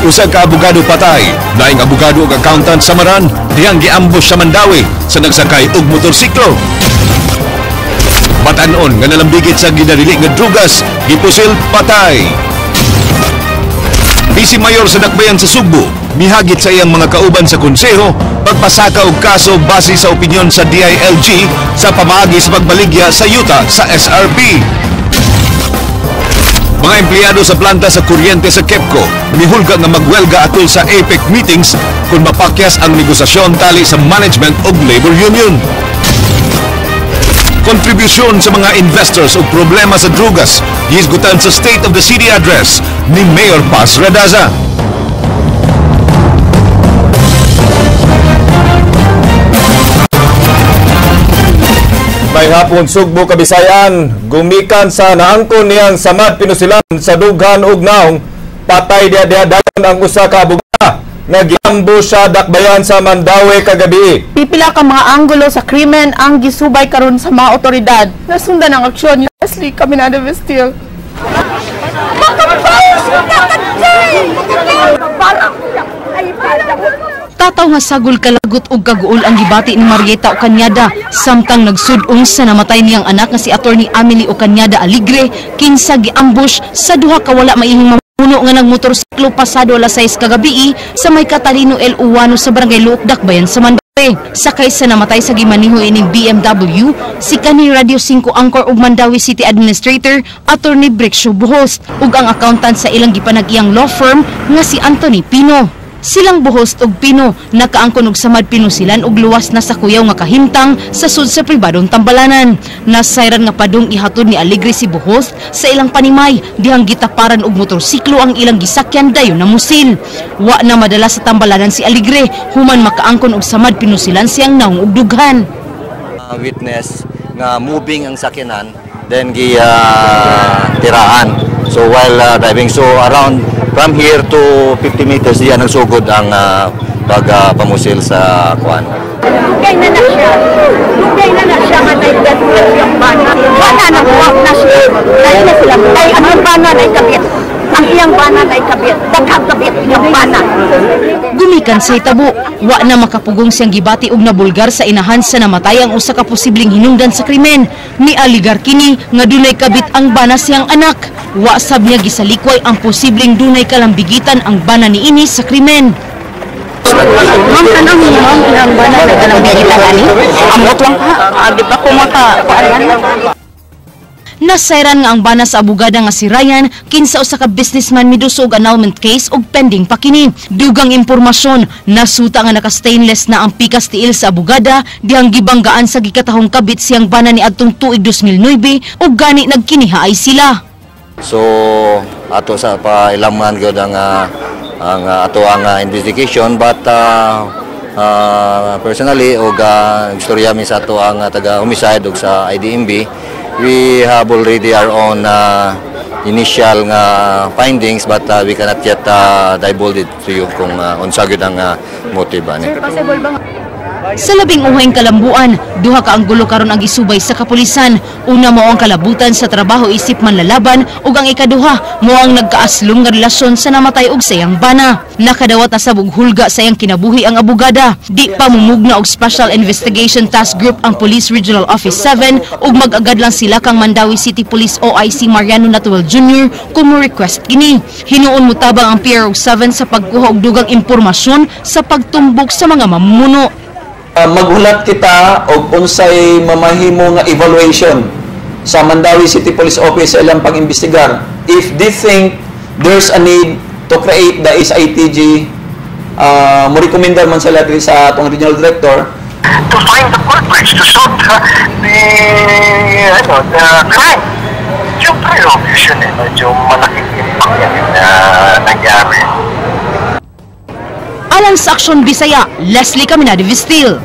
Usa ka abogado patay, laing abogado ug accountant sa Maran, dihang giambush sa Mandawi sa nagsakay og motorsiklo. Batan-on nga nalambigit sa ginadili nga drugas, gipusil patay. Vice Mayor sa Dakbayan sa Sugbo, mihagit sa iyang mga kauban sa konseho pagpasaka og kaso base sa opinyon sa DILG sa pamaagi sa pagbaligya sa yuta sa SRP. Mga empleyado sa planta sa kuryente sa KEPCO mihulga nga magwelga atol sa APEC meetings kung mapakyas ang negosasyon tali sa management ug labor union. Kontribusyon sa mga investors o problema sa drugas gihisgutan sa State of the City Address ni Mayor Paz Radaza. May hapon Sugbo, Kabisayan, gumikan sa naangkon niyang samad pinusilan sa dughan ug naong patay diha ang usa ka abogado nga giambush sa Dakbayan sa Mandawi kagabi. Pipila ka mga anggulo sa krimen ang gisubay karon sa mga otoridad. Nasundan ang aksyon ni Leslie Caminado Vestil. Tataw nga sagol kalagot ug kaguol ang gibati ni Marieta Ocañada samtang nagsud-ong sa namatay niyang anak nga si Attorney Amelie Ocañada Aligre kinsa giambush sa duha ka wala maihing mamuno nga nagmotorsiklo pasado alas 6 kagabi sa may Catalino El Uwano sa Barangay Luok, Dakbayan sa Mandawi. Sakay sa namatay sa gimaniho ining BMW si kanhi Radio 5 anchor ug Mandawi City Administrator Attorney Brixio Buhos ug ang accountant sa ilang gipanag-iyang law firm nga si Anthony Pino. Silang Buhos ug Pino nakaangkon og samad pinusilan og luwas na sa kuyaw nga kahimtang sa sud sa pribadong tambalanan. Nasayran nga padung ihatod ni Aligre si Buhos sa ilang panimay dihang gitaparan og motorsiklo ang ilang gisakyan dayon na musil. Wa na madala sa tambalanan si Aligre human makaangkon og samad pinusilan siyang naong og dughan. Witness nga moving ang sakyanan then tiraan. So while driving, so around from here to 50 meters diyan nagsugod ang pagpamusil sa kuan. Lugay na siya. Lugay na siya nga naibigay siyang bana. Bana na huwag na siya. Dahil na sila. Ay, ang bana na ikabit. Ang iyang bana na ikabit. Dagkakabit yung bana. Gumikan sa itabo, wa na makapugong siyang gibati og nabulgar sa inahan sa namatay ang usa ka posibleng hinungdan sa krimen. Ni aligar kini nga dunay kabit ang bana siyang anak. Wa sab niya gisalikway ang posibleng dunay kalambigitan ang bana niini sa krimen. Ma'am, tanong niyo, ma'am, ang bana na kalambigitan ani? Amot lang ka. Di ba kumaka? Nasayran nga ang bana sa abogada nga si Ryan kinsa usa ka businessman miduso og annulment case og pending pa kini. Dugang impormasyon nasuta nga naka-stainless na ang pikas tiil sa abogada dihang gibanggaan sa gikatahong kabit siyang bana ni adtong tuig 2009 ug gani nagkinihaay sila. So ato sa pailaman gyud ang ato ang investigation but personally og istorya mi sa ato ang taga homicide og sa IDMB, we have already our own initial findings but we cannot yet divulge it to you kung unsa gyud ang motive ani. Sa labing uhayng kalambuan, duha ka anggulo karon ang gisubay sa kapulisan. Una mo ang kalabutan sa trabaho isip manlalaban ug ang ikaduha mo ang nagkaaslong nga relasyon sa namatay og sayang bana. Nakadawat na sabog hulga sa iyang kinabuhi ang abogada. Di pa mumugna og Special Investigation Task Group ang Police Regional Office 7 ug mag-agad lang sila kang Mandawi City Police OIC Mariano Natuel Jr. kung request kini. Hinuon mo tabang ang PRO 7 sa pagkuha og dugang impormasyon sa pagtumbok sa mga mamumuno. Maghulat kita og unsay mamahimo nga evaluation sa Mandawi City Police Office sa ilang pag-imbestigar. If they think there's a need to create the SITG, mo rekomendar man sila sa atong regional director to find the culprits, to solve the crime. Siyempre, obvious yun medyo malaking impact yan na nangyari. Alang sa Aksyon Bisaya, Leslie Caminado Vestil.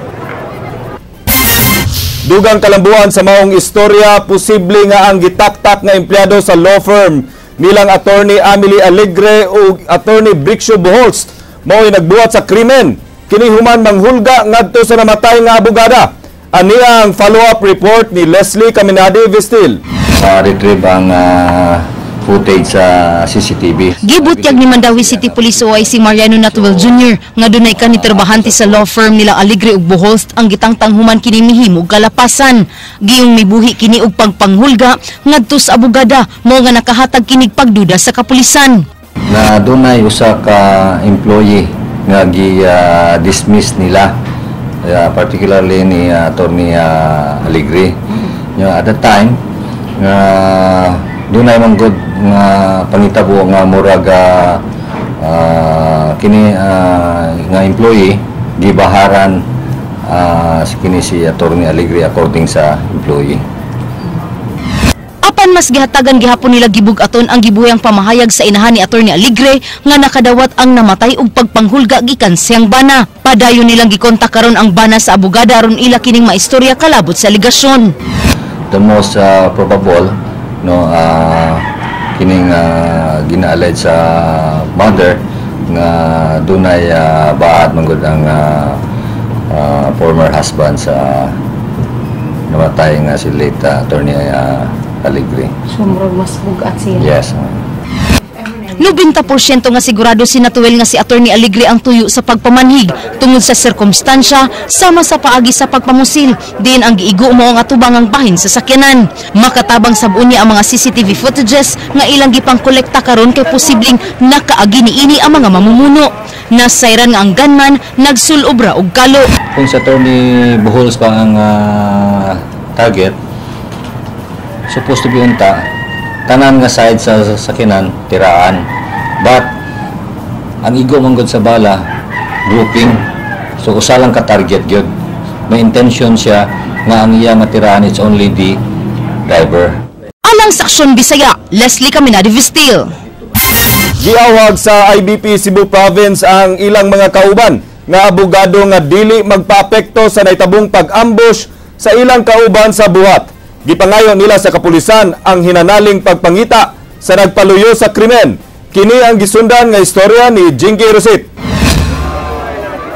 Dugang kalambuan sa maong istorya, posible nga ang gitaktak nga empleyado sa law firm nilang Attorney Amelie Aligre o Attorney Brixio Buhos mao'y nagbuhat sa krimen. Kini human manghulga ngadto sa namatay nga abogada. Ani ang follow-up report ni Leslie Caminado Vestil. Retrieve ang footage sa CCTV. Gibutyag ni Mandawi City Police OIC Mariano Natuel Jr. nga dunay kanitrabahante sa law firm nila Aligre ug Boholst ang gitangtang human kini mihim og kalapasan. Giyong mibuhi kini og pagpanghulga ngadto sa abogada mo nga nakahatag kinig pagduda sa kapulisan. Na dunay usa ka employee nga gi-dismiss nila, particularly ni Attorney Aligre. At that time, dunay man gud nga pangitabo nga murag kini nga employee gibaharan kini si Attorney Aligre according sa employee. Apan mas gihatagan gihapon nila gibug-aton ang gibuhayang pamahayag sa inahan ni Attorney Aligre nga nakadawat ang namatay og pagpanghulga gikan siyang bana. Padayon nilang gikontak karon ang bana sa abogada aron ila kining maistorya kalabot sa aligasyon. The most probable kining gina-allege sa mother nga dunay baat manggod ang former husband sa namatay nga si late Attorney Aligre. So murag mas bugat siya. Yes. 90% nga sigurado si Natuel nga si Attorney Aligre ang tuyo sa pagpamanhig tungod sa sirkumstansya sama sa paagi sa pagpamusil. Diin ang giigo mo ang atubang ang bahin sa sakyanan. Makatabang sabon niya ang mga CCTV footages nga ilang gipangkolekta karon kay posibleng nakaagi niini ang mga mamumuno. Nasayran nga ang gunman nagsulobra og kalo. Kung sa Attorney Boholst pa ang target, supposed to be unta tanan nga side sa sakinan tiraan, but ang igo manggod sa bala grouping, so usa lang ka target gyud. May intention siya nga ang iya matiraan it's only the driver. Alang sa Aksyon Bisaya, Leslie Caminadi Vistil. Giawhag sa IBP Cebu Province ang ilang mga kauban nga abogado nga dili magpaapekto sa naitabong pag-ambush sa ilang kauban sa buhat. Gipangayon nila sa kapulisan ang hinanaling pagpangita sa nagpaluyo sa krimen. Kini ang gisundan nga istorya ni Jinky Rosit.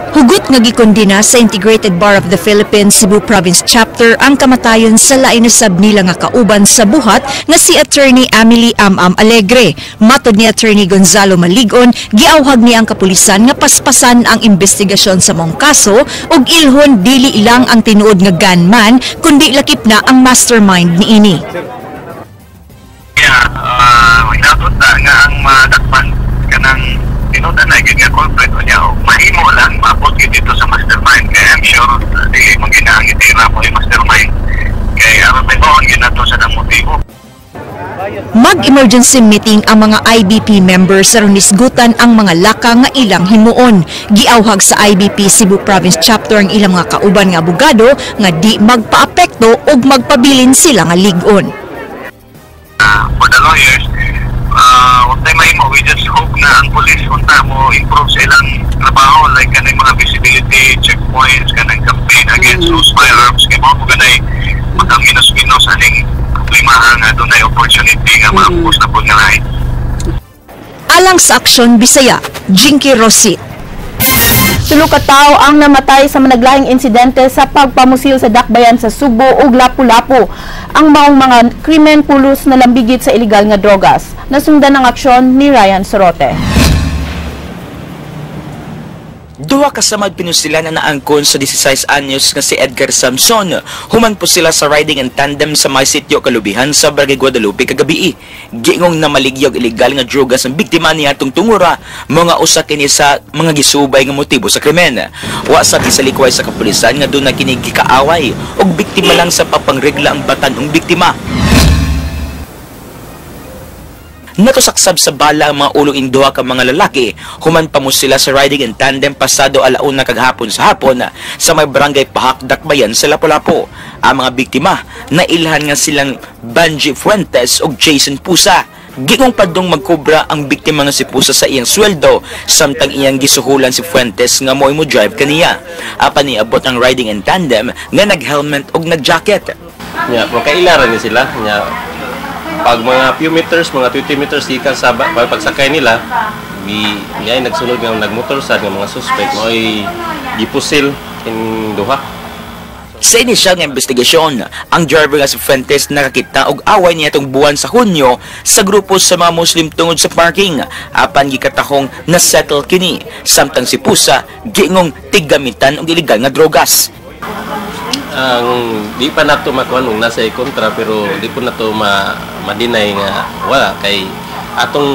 Hugot nga gikondena sa Integrated Bar of the Philippines Cebu Province Chapter ang kamatayon sa lain na sab nila nga kauban sa buhat nga si Attorney Amelie Amam Alegre. Matod ni Attorney Gonzalo Maligon, giawhag niya ang kapulisan nga paspasan ang investigasyon sa mong kaso ug ilhon dili ilang ang tinuod nga gunman kundi lakip na ang mastermind niini. Inabot na nga ang madakpan kanang tinuod na gyud nga corporate niya o mahimo lang maabot dito sa mastermind kaya I'm sure dili mo ginaangitira mo yung mastermind kaya aron may bawang yun na to sa nang motibo. Mag-emergency meeting ang mga IBP members sa runisgutan ang mga laka nga ilang himuon. Giawhag sa IBP Cebu Province Chapter ang ilang mga kauban nga abogado nga di magpaapekto ug magpabilin sila nga ligon. For the lawyers, what time mahimo, we just hope na ang police unta mo improve sa ilang trabaho like kanang mga visibility checkpoints, kanang campaign against loose firearms kay mo ganay matang minus-minus aning limahan nga dunay opportunity nga maapos na po nga lain. Alang sa Aksyon Bisaya, Jinky Rosit. Tulo ka tawo ang namatay sa managlahing insidente sa pagpamusil sa dakbayan sa Subo ug Lapu-Lapu. Ang maong mga krimen pulos na lambigit sa illegal nga drogas. Nasundan ang aksyon ni Ryan Sorote. Duha kasamad pinusila na naangkon sa 16 anyos nga si Edgar Samson. Human po sila sa riding and tandem sa may sitio Kalubihan sa Barangay Guadalupe kagabi. Giingong na maligyog illegal nga drogas ang biktima niya tungtungura mga usa kini sa mga gisubay nga motibo sa krimen. Wa sa kisalikway sa kapulisan nga doon na kini gikaaway og biktima lang sa papangregla ang batan-ong biktima. Natusaksab sa bala ang mga ulong duha ka mga lalaki. Human pa mo sila sa riding in tandem pasado alauna kaghapon sa hapon sa may barangay Pahak, Dakbayan sa Lapu-Lapu. Ang mga biktima nailhan nga silang Banji Fuentes ug Jason Pusa. Gingong padung magkobra ang biktima nga si Pusa sa iyang sweldo samtang iyang gisuhulan si Fuentes nga mo'y mo drive kaniya. Apan niabot ang riding in tandem nga nag-helmet ug nag-jacket. Nya, makailaran ni sila. Nya, pag mga few meters, mga 20 meters ikan sa pagsakay nila, ay nagsunod ng nagmotor sa mga suspect mo ay gipusil in duha. So Sa inisyal nga investigasyon, ang driver nga si Fuentes nakakita og away niya itong buwan sa Hunyo sa grupo sa mga Muslim tungod sa parking. Apan gikatahong na-settle kini. Samtang si Pusa, giingong tiggamitan og illegal nga drogas. Ang di pa nato makuha nung nasa kontra pero di po nato ma-deny nga wala kay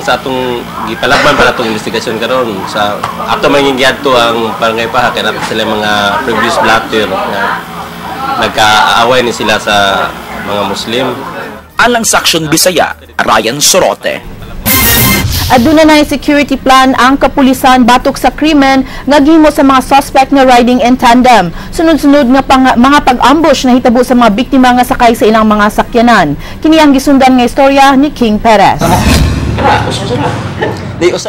sa atong gipalagman pa natong investigasyon karon sa ato mangingyadto ang barangay Paha kay nato sila mga previous blatter na nagkaaway ni sila sa mga Muslim. Alang sa Aksyon Bisaya, Ryan Sorote. Aduna na security plan ang kapulisan batok sa krimen nga gihimo sa mga suspect nga riding in tandem. Sunod-sunod nga mga pag-ambush na hitabo sa mga biktima nga sakay sa ilang mga sakyanan. Kini ang gisundan nga istorya ni King Perez.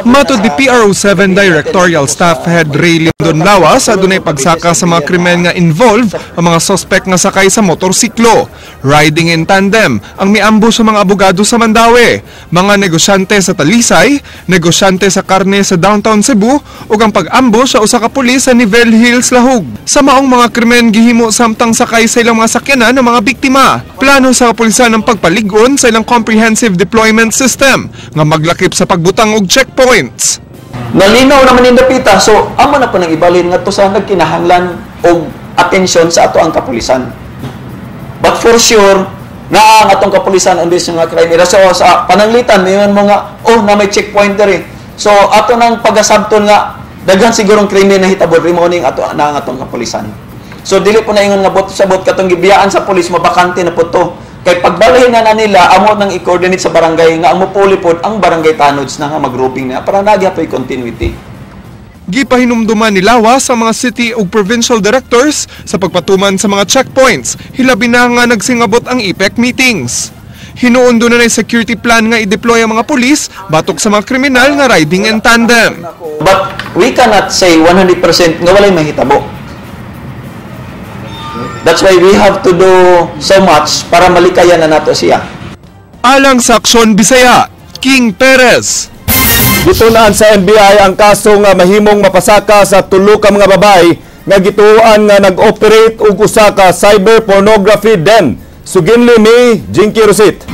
Matod ni PRO7 Directorial Staff Head Ray Lindon Lawas, adunay pagsaka sa mga krimen nga involved ang mga suspect nga sakay sa motorsiklo, riding in tandem, ang miambush sa mga abogado sa Mandawi, mga negosyante sa Talisay, negosyante sa karne sa downtown Cebu, ug ang pag-ambush sa usa ka pulis sa Nivelle Hills, Lahug. Sa maong mga krimen gihimo samtang sakay sa ilang mga sakyanan ng mga biktima. Plano sa kapulisan ang pagpalig-on sa ilang comprehensive deployment system nga maglakip sa pagbutang og checkpoints. Nalinaw naman yung dapita, so amo na po nang ibalin nga to sa nagkinahanglan og atensyon sa ato ang kapulisan. But for sure, na ang atong kapulisan ang bis nga crime area. So sa pananglitan, mayroon mo nga, na may checkpoint diri. So ato nang pagasabton nga, daghan sigurong krime na hitabo rimoning ato na ang atong kapulisan. So dili po na ingon nga bot sa bot katong gibiyaan sa pulis, mabakante na po to. Kay pagbalahin na nila, amo nang i-coordinate sa barangay nga amo puli pod ang barangay tanods na nga mag-grouping na para nagyapay continuity. Gipahinumduman ni Lawas sa mga city ug provincial directors sa pagpatuman sa mga checkpoints, hilabi na nga nagsingabot ang IPEC meetings. Hinuon doon na security plan nga i-deploy ang mga pulis batok sa mga kriminal nga riding in tandem. But we cannot say 100% nga walay mahitabo. That's why we have to do so much para malikayan na nato siya. Alang sa Aksyon Bisaya, King Perez. Gitunaan sa NBI ang kaso nga mahimong mapasaka sa tulo ka mga babay nga gituoan nga nag-operate og usa ka cyber pornography den. Suginli ni Jinky Rosit.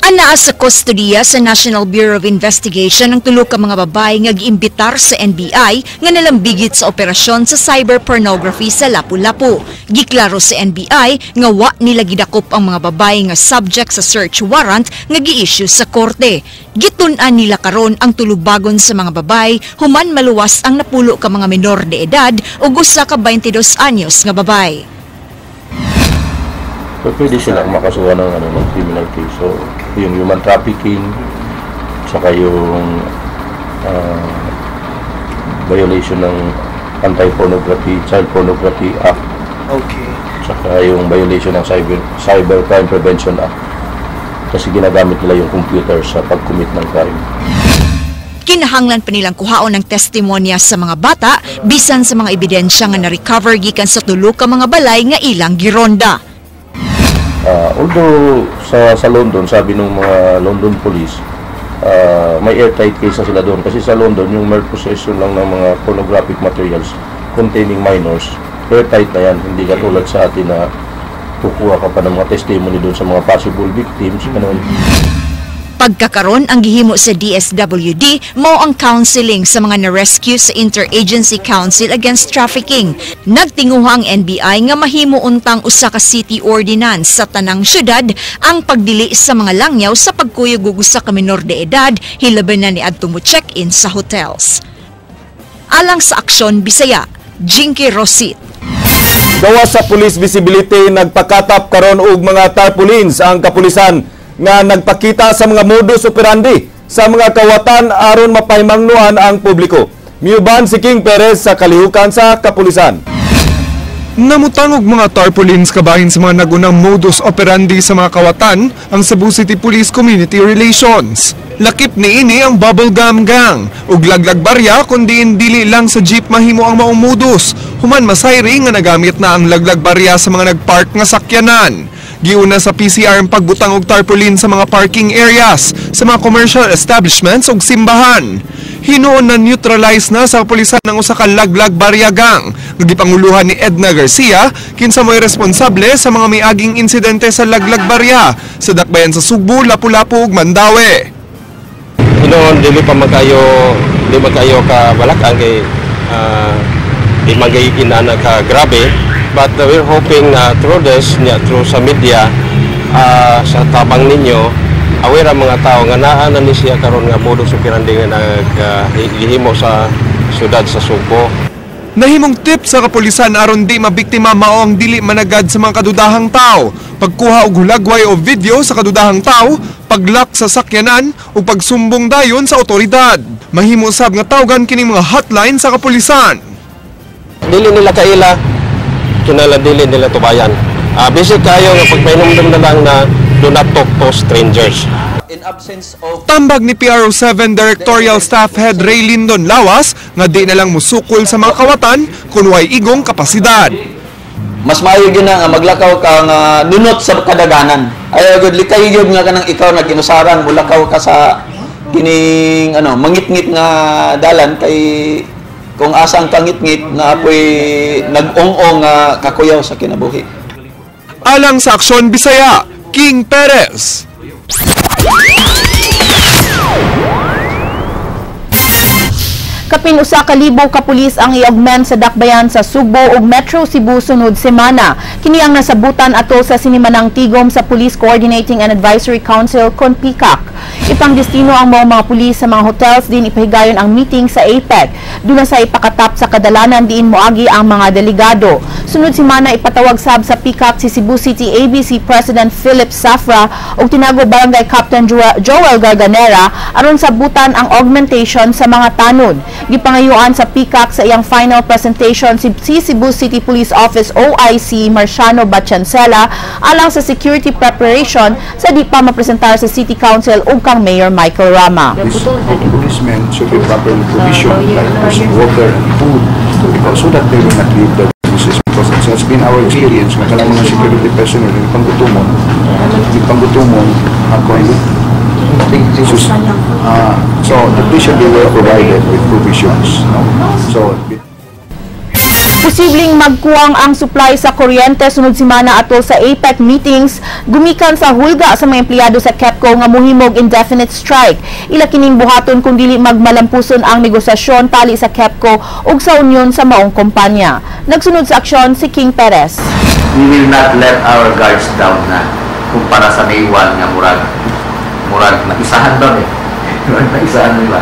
Anaa sa kustodiya sa National Bureau of Investigation ang tulo ka mga babae nga giimbitar sa NBI nga nalambigit sa operasyon sa cyber pornography sa Lapu-Lapu. Giklaro sa NBI nga wa nila gidakop ang mga babae nga subject sa search warrant nga gi-issue sa korte. Gitun-an nila karon ang tulubagon sa mga babae human maluwas ang napulo ka mga menor de edad ug usa ka 22 anyos nga babae. So, pwede sila makasuha ng criminal case. So, yung human trafficking, saka yung violation ng Anti-Pornography, Child Pornography Act. Okay. Saka yung violation ng Cybercrime Prevention Act. Kasi ginagamit nila yung computer sa pag-commit ng crime. Kinahanglan pa nilang kuhaon ng testimonya sa mga bata bisan sa mga ebidensya nga na-recover gikan sa tulo ka mga balay nga ilang gironda. Although sa London, sabi ng mga London police, may airtight case na sila doon. Kasi sa London, yung mere possession lang ng mga pornographic materials containing minors, airtight na yan. Hindi katulad sa atin na kukuha ka pa ng mga testimony doon sa mga possible victims. Pagkakaron ang gihimo sa DSWD mao ang counseling sa mga na-rescue sa Interagency Council Against Trafficking. Nagtinguha ang NBI nga mahimo untang usa ka city ordinance sa tanang syudad ang pagdili sa mga langyaw sa pagkuyog ug usa ka menor de edad hilabi na niadto mo check-in sa hotels. Alang sa Aksyon Bisaya, Jinky Rosit. Gawa sa police visibility nagpakatap karon og mga tarpaulins ang kapulisan nga nagpakita sa mga modus operandi sa mga kawatan aron mapahimangnuan ang publiko. Miuban si King Perez sa kalihukan sa kapulisan. Namutang og mga tarpaulins kabahin sa mga nagunang modus operandi sa mga kawatan ang Cebu City Police Community Relations. Lakip ni ini ang bubblegum gang ug laglag barya kundi dili lang sa jeep mahimo ang maong modus. Human masayri nga nagamit na ang laglag barya sa mga nagpark nga sakyanan. Giuna sa PCR ang pagbutang og tarpaulin sa mga parking areas, sa mga commercial establishments ug simbahan. Hinuon na neutralize na sa kapulisan ng usa ka laglag baryagang. Nagipanguluhan ni Edna Garcia kinsa mo'y responsable sa mga miaging insidente sa laglag barya sa dakbayan sa Sugbo, Lapu-Lapu ug Mandawi. Hinuon dili magkayo ka balakang kay di magiging na ka grabe, but we're hoping through this, through sa media, sa tabang ninyo, aware ang mga tao nga naa na ni siya karon nga modus operandi nga naghihimo sa syudad sa Sugbo. Nahimong tip sa kapulisan aron di mabiktima mao ang dili managad sa mga kadudahang tao, pagkuha og hulagway o video sa kadudahang tao, paglak sa sakyanan ug pagsumbong dayon sa otoridad. Mahimo sab nga tawgan kining mga hotline sa kapulisan. Dili nila kaila, kinala dili nila tubayan. Basic kayo nga pagpainomdom na lang na do not talk to strangers. Tambag ni PRO7 Directorial Staff Head Ray Lindon Lawas nga di na lang musukol sa mga kawatan kung way igong kapasidad. Mas maayo gyud na nga maglakaw ka nga nunot sa kadaganan. Ayaw gud likay gyud nga kanang ikaw na ginusaran mulakaw ka sa kining mangitngit nga dalan kay kung asa ang pangitngit na apoy nag-ong-ong nga kakuyaw sa kinabuhi. Alang sa Aksyon Bisaya, King Perez. Kapin usa ka libo ka pulis ang i-augment sa dakbayan sa Sugbo ug Metro Cebu sunod semana. Kini ang nasabutan ato sa sinimanang tigom sa Police Coordinating and Advisory Council kon PCAC. Ipang destino ang mga pulis sa mga hotels din ipahigayon ang meeting sa APEC. Duna sa ipakatap sa kadalanan diin moagi ang mga delegado. Sunod semana ipatawag sab sa PCAC si Cebu City ABC President Philip Safra ug tinago Barangay Captain Joel Garganera aron sabutan ang augmentation sa mga tanod. Gipangayuan sa PCAC sa iyang final presentation si Cebu City Police Office OIC Marciano Batchancela alang sa security preparation sa di pa mapresentar sa City Council ug kang Mayor Michael Rama. Policemen should be properly provisioned like water and food so that they will not leave the business because it has been our experience na kalang mga security personnel yung panggutumon ako so they should be well provided with provisions. So Posibleng magkuwang ang supply sa kuryente sunod semana atol sa APEC meetings gumikan sa hulga sa mga empleyado sa KEPCO nga mohimog indefinite strike. Ila kining buhaton kung dili magmalampuson ang negosasyon tali sa KEPCO ug sa unyon sa maong kompanya. Nagsunod sa aksyon si King Perez. We will not let our guards down na kumpara sa Maywan nga murag naisahan doon naisahan nila.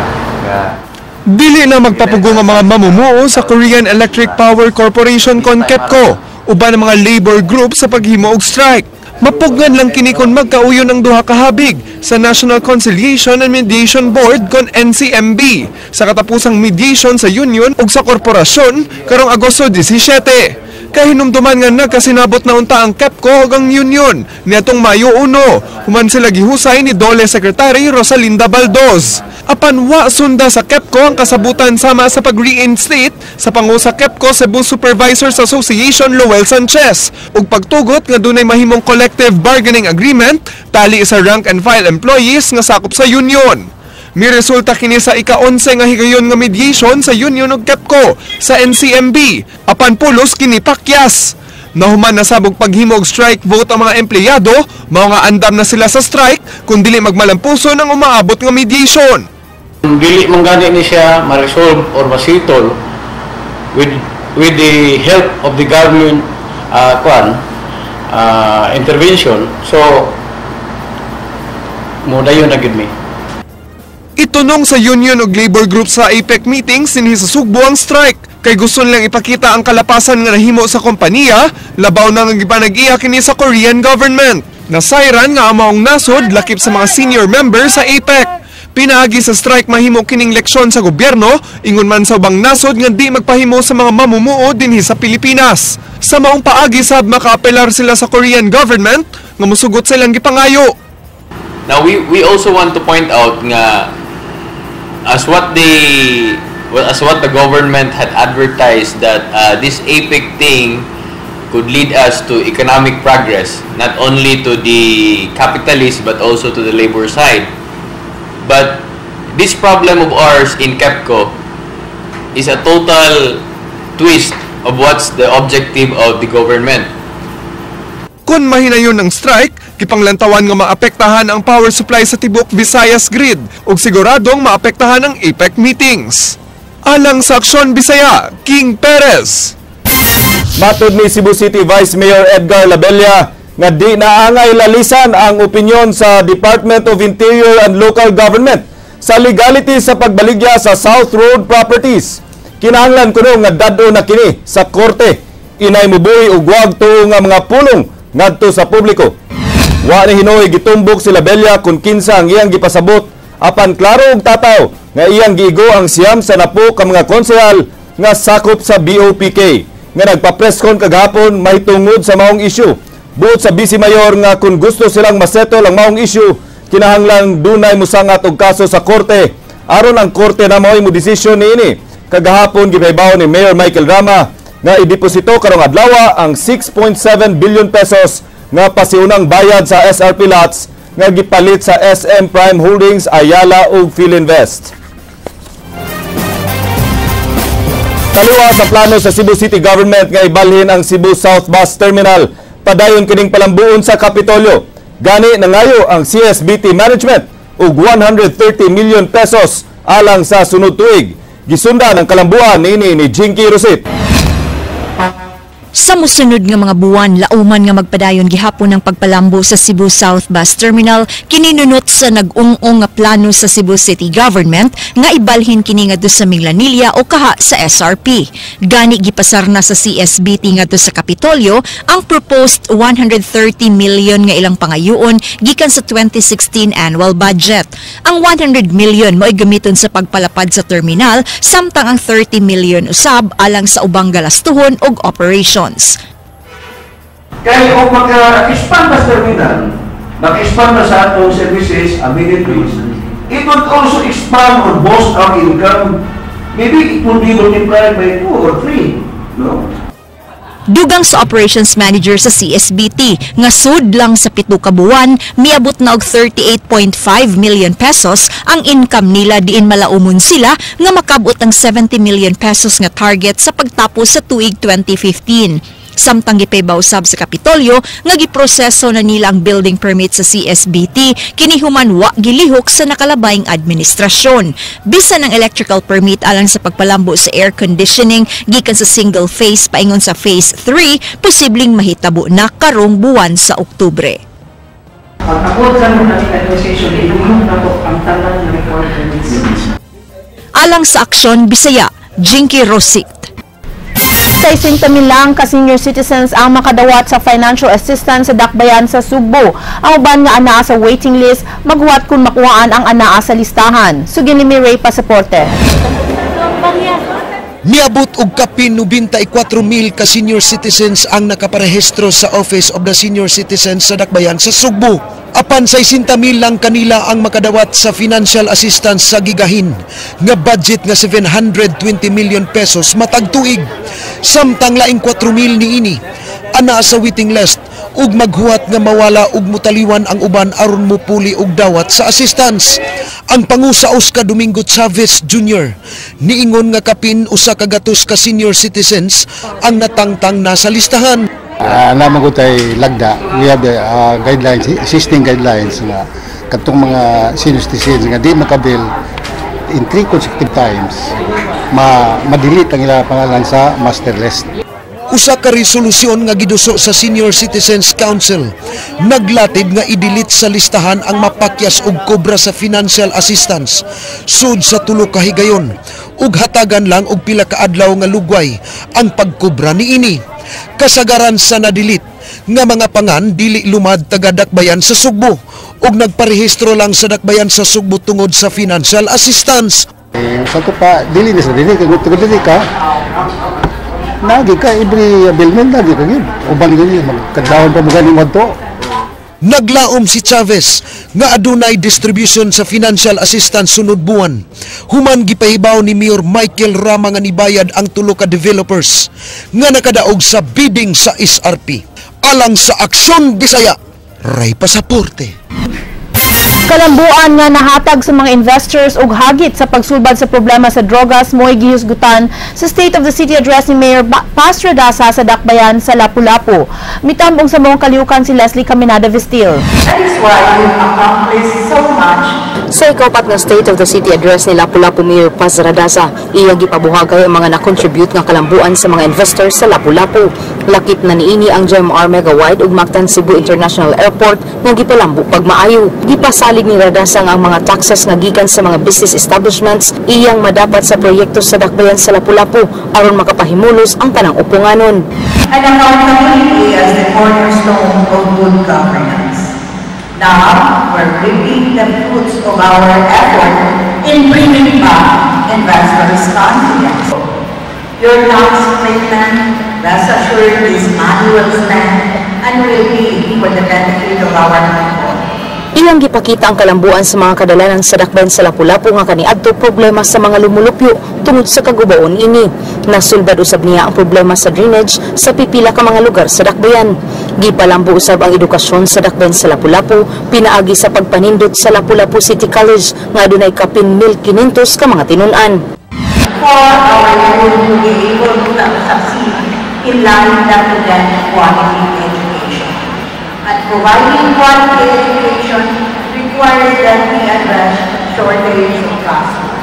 Dili na magpapugong ang mga mamumuo sa Korean Electric Power Corporation kon KEPCO uban ang mga labor group sa paghimo og strike. Mapugnan lang kini kon magkauyon ang duha ka habig sa National Conciliation and Mediation Board kon NCMB sa katapusang mediation sa union ug sa korporasyon karong Agosto 17. Kahinumduman nga nagkasinabot na unta ang KEPCO ug ang union niadtong Mayo 1 human sila gihusay ni Dole Secretary Rosalinda Baldoz. Apan wa sunda sa KEPCO ang kasabutan sama sa pag-reinstate sa pangu sa KEPCO Cebu Supervisors Association Lowell Sanchez ug pagtugot nga dunay mahimong collective bargaining agreement tali sa rank and file employees nga sakop sa union. Miresulta kini sa ika-11 nga higayon nga mediation sa union ug KEPCO sa NCMB. Apan pulos kini pakyas. Nahuman na sabog paghimo og strike vote ang mga empleyado, mao nga andam na sila sa strike kung dili magmalampuson ang umaabot nga mediation. Dili man gani ni siya ma-resolve or masitol with the help of the government intervention. So mo dayon na gid mi. Itunong sa union ug labor group sa APEC meetings sinhi sa Sugbo ang strike kay gusto lang ipakita ang kalapasan nga nahimo sa kompanya labaw na nga gipanag-iya kini sa Korean government. Nasayran nga amaong nasod lakip sa mga senior members sa APEC. Pinaagi sa strike mahimo kining leksyon sa gobyerno ingon man sa ubang nasod nga di magpahimo sa mga mamumuo dinhi sa Pilipinas. Sa maong paagi sab makaapelar sila sa Korean government nga mosugot silang gipangayo. Now we also want to point out nga as what the government had advertised that this APEC thing could lead us to economic progress, not only to the capitalist but also to the labor side. But this problem of ours in KEPCO is a total twist of what's the objective of the government. Kung mahinayon ng strike, kipanglantawan nga maapektahan ang power supply sa tibok Visayas grid ug siguradong maapektahan ang APEC meetings. Alang sa Aksyon Bisaya, King Perez. Matod ni Cebu City Vice Mayor Edgar Labella nga di naangay lalisan ang opinyon sa Department of Interior and Local Government sa legality sa pagbaligya sa South Road properties. Kinahanglan kuno nga dadto na kini sa korte. Inay mubuhi og wag tuo nga mga pulong ngadto sa publiko. Wa ni hinoy gitumbok si Labella kung kinsa ang iyang gipasabot apan klaro og tataw nga iyang giigo ang siyam sa napo ka mga konsehal nga sakop sa BOPK nga nagpa-presscon kagahapon may tungod sa maong issue. Buot sa Vice Mayor nga kung gusto silang masettle ang maong issue, kinahanglang dunay musangat og kaso sa korte aron ang korte na mao'y mo desisyon niini. Kagahapon gipahibaw ni Mayor Michael Rama nga ideposito karong adlaw ang 6.7 billion pesos nga pasiunang bayad sa SRP lots nga gipalit sa SM Prime Holdings, Ayala ug Philinvest. Kaliwa sa plano sa Cebu City Government nga ibalhin ang Cebu South Bus Terminal padayon kining palambuon sa Kapitolyo. Gani nangayo ang CSBT Management og 130 million pesos alang sa sunod tuig. Gisundan ang kalambuan ni Jinky Rosit. Sa musunod nga mga buwan, lauman nga magpadayon gihapon ang pagpalambo sa Cebu South Bus Terminal, kininunot sa nag-ung-ung nga plano sa Cebu City Government nga ibalhin kini ngadto sa Minglanilla o kaha sa SRP. Gani gipasar na sa CSBT ngadto sa Kapitolyo ang proposed 130 million nga ilang pangayuon gikan sa 2016 annual budget. Ang 100 million mo'y gamiton sa pagpalapad sa terminal, samtang ang 30 million usab alang sa ubang galastuhon ug operation. Kaya kung maka-expand na terminal, maka-expand na sa atong services, amenities, it would also expand or boost our income. Maybe it would be multiplied by 2 or 3. No? Dugang sa operations manager sa CSBT nga sud lang sa 7 ka buwan miabot na og 38.5 million pesos ang income nila diin malaumon sila nga makabot ang 70 million pesos nga target sa pagtapos sa tuig 2015. Samtang gipahibaw usab sa Kapitolyo nga giproseso na nila ang building permit sa CSBT kini human wa gilihok sa nakalabayng administrasyon. Bisan ang electrical permit alang sa pagpalambo sa air conditioning gikan sa single phase paingon sa phase 3 posibleng mahitabo na karong buwan sa Oktubre. Ang abot sa mga negotiation iluhon na po ang tanan ng requirements. Alang sa Aksyon Bisaya, Jinky Rosit. Sa 60 lang ka senior citizens ang makadawat sa financial assistance sa dakbayan sa Sugbo. Ang uban nga anaa sa waiting list, maghuwat kung makuhaan ang anaa sa listahan. Sugin ni Miray Pasaporte. Miabot og kapin 94,000 ka senior citizens ang nakaparehistro sa Office of the Senior Citizens sa dakbayan sa Sugbo. Apan sa 60,000 lang kanila ang makadawat sa financial assistance sa gigahin nga budget nga 720 million pesos matag tuig. Samtang laing 4,000 niini ana sa waiting list ug maghuwat nga mawala ug mutaliwan ang uban aron mupuli og dawat sa assistance. Ang pangusa Oscar Domingo Chavez Jr. niingon nga kapin usa ka gatos ka senior citizens ang natangtang na sa listahan. Naman ko tayo lagda, we have the guidelines, existing guidelines na katong mga senior citizens nga di makabil in 3 consecutive times, ma-delete ang ilang pangalan sa master list. Usa ka resolusyon nga giduso sa Senior Citizens Council naglatid nga i-delete sa listahan ang mapakyas og kobra sa financial assistance sud sa 3 ka higayon ug hatagan lang og pila ka adlaw nga lugway ang pagkobra niini. Kasagaran sa na-delete nga mga pangan dili lumad taga dakbayan sa Sugbo ug nagparehistro lang sa dakbayan sa Sugbo tungod sa financial assistance. Sa to pa dili ni sa dili ka nagi ka every billman lagi ka gid uban dili magkadawon pa mo ganing adto. Naglaom si Chavez nga adunay distribution sa financial assistance sunod buwan. Human gipahibaw ni Mayor Michael Rama nga nibayad ang 3 ka developers nga nakadaog sa bidding sa SRP. Alang sa Aksyon Bisaya, Ray Pasaporte. Kalambuan nga nahatag sa mga investors ug hagit sa pagsulbad sa problema sa drogas mo'y gihusgutan sa State of the City Address ni Mayor Paz Radasa sa Dakbayan sa Lapu-Lapu. Mitambong sa mga kaliukan si Leslie Caminada Vistil. That is why you accomplished so much. Sa ikapat nga State of the City Address ni Lapu-Lapu Mayor Paz Radasa, iyang gipabuhagay ang mga nakontribute nga kalambuan sa mga investors sa Lapu-Lapu. Lakip na niini ang GMR Megawide ug Mactan Cebu International Airport nga gipalambu pagmaayo. Gipasalig ni Radasa ang mga taxes nga gikan sa mga business establishments iyang madapat sa proyekto sa Dakbayan sa Lapu-Lapu aron makapahimulos ang tanang upunganon. And accountability as the cornerstone of good governance. Now, we're reaping the fruits of our effort in bringing back investors' confidence. Your tax statement, rest assured, is manual spent and will be for the benefit of our people. Iyang gipakita ang kalambuan sa mga kadalanan sa Dakbayan sa Lapu-Lapu nga kaniadto problema sa mga lumulupyo tungod sa kagubaon ini. Nasulbad usab niya ang problema sa drainage sa pipila ka mga lugar sa Dakbayan. Gipalambu usab ang edukasyon sa Dakbayan sa Lapu-Lapu pinaagi sa pagpanindot sa Lapu-Lapu City College nga adunay kapin 1,500 ka mga tinun-an. For our youth to be able to succeed in line that to get quality education. And providing quality education requires that we address shortage of classrooms.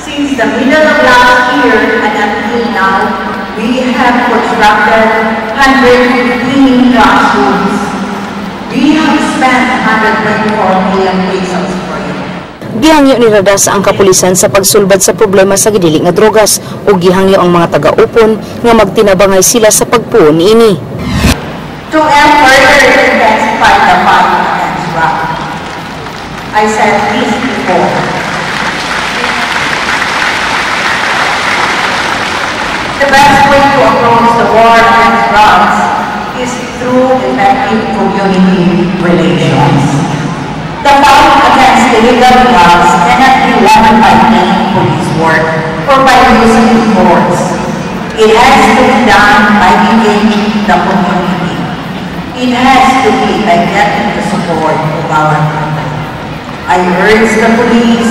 Since the middle of last year and until now, we have constructed 115 classrooms. We have spent 124 million pesos for it. Gihangyo ni Radasa ang kapulisan sa pagsulbad sa problema sa gidili nga drogas ug gihangyo ang mga taga-upon nga magtinabangay sila sa pagpuon niini. To further intensify the fight against drug. I said this before. The best way to approach the war against drugs is through effective community relations. The fight against illegal drugs cannot be won by plain police work or by using force. It has to be done by engaging the community. It has to be by getting the support of our people. I urge the police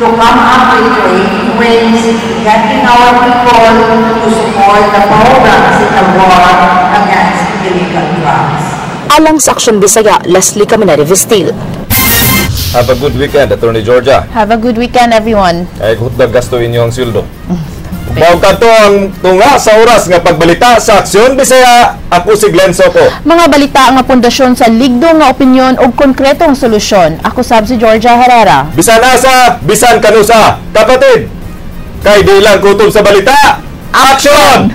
to come up with creative ways in getting our people to support the programs in the war against illegal drugs. Alang sa Aksyon Bisaya, Leslie Caminada Vistil. Have a good weekend, Attorney Georgia. Have a good weekend, everyone. Ay hutdag gasto inyong sildo. Mao kadto ang tunga sa oras nga pagbalita sa Aksyon Bisaya. Ako si Glenn Soto. Mga balita nga pundasyon sa ligdo nga opinyon ug konkretong solusyon. Ako sab si Georgia Herrera. Bisan asa, bisan kanusa, kapatid. Kay di lang kutob sa balita. Aksyon!